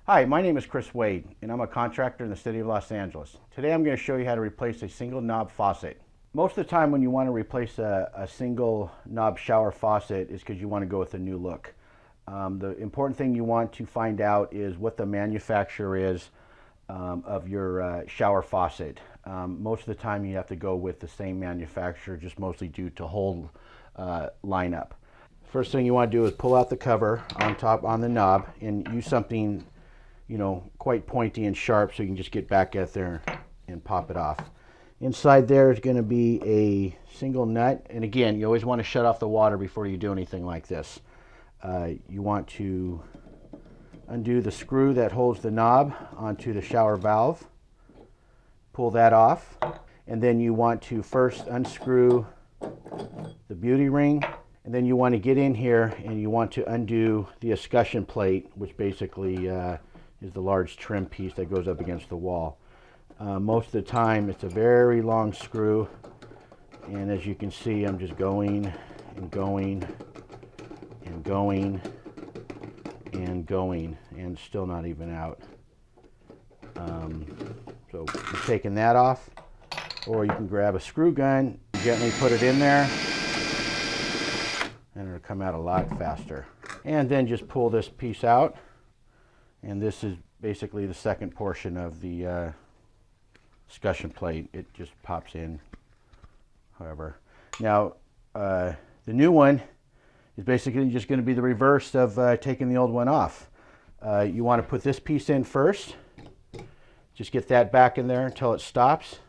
Hi, my name is Chris Wade, and I'm a contractor in the city of Los Angeles. Today I'm going to show you how to replace a single knob faucet. Most of the time when you want to replace a single knob shower faucet is because you want to go with a new look. The important thing you want to find out is what the manufacturer is of your shower faucet. Most of the time you have to go with the same manufacturer, just mostly due to hole lineup. First thing you want to do is pull out the cover on the knob and use something quite pointy and sharp so you can just get back at there and pop it off. Inside there is going to be a single nut, and again, you always want to shut off the water before you do anything like this. You want to undo the screw that holds the knob onto the shower valve, pull that off, and then you want to first unscrew the beauty ring, and then you want to get in here and you want to undo the escutcheon plate, which basically is the large trim piece that goes up against the wall. Most of the time it's a very long screw, and as you can see I'm just going and going and going and going and still not even out. So you're taking that off, or you can grab a screw gun, gently put it in there, and it'll come out a lot faster. And then just pull this piece out, and this is basically the second portion of the escutcheon plate. It just pops in, however. Now the new one is basically just going to be the reverse of taking the old one off. You want to put this piece in first, just get that back in there until it stops.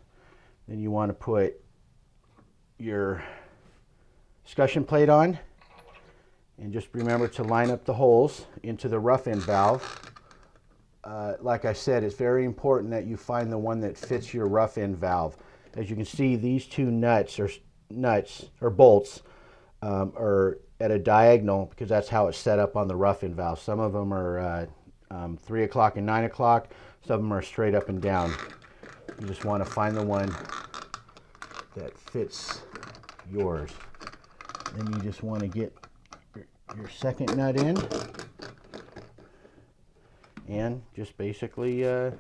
Then you want to put your escutcheon plate on, and just remember to line up the holes into the rough end valve. Like I said, it's very important that you find the one that fits your rough end valve. As you can see, these two nuts or bolts are at a diagonal because that's how it's set up on the rough end valve. Some of them are 3 o'clock and 9 o'clock. Some of them are straight up and down. You just want to find the one that fits yours. Then you just want to get your second nut in, and just basically you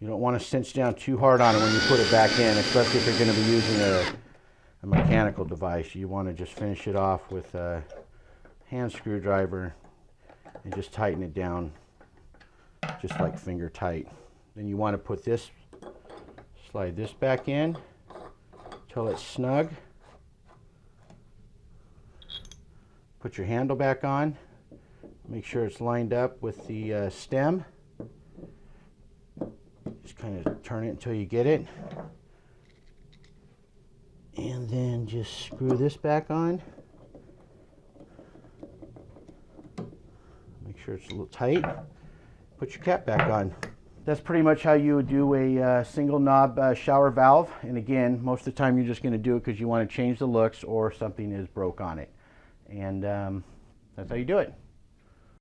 don't want to cinch down too hard on it when you put it back in, especially if you're going to be using a mechanical device. You want to just finish it off with a hand screwdriver and just tighten it down just like finger tight. Then you want to put this, slide this back in until it's snug. Put your handle back on. Make sure it's lined up with the stem. Just kind of turn it until you get it. And then just screw this back on. Make sure it's a little tight. Put your cap back on. That's pretty much how you would do a single knob shower valve. And again, most of the time you're just going to do it because you want to change the looks or something is broke on it. And that's how you do it.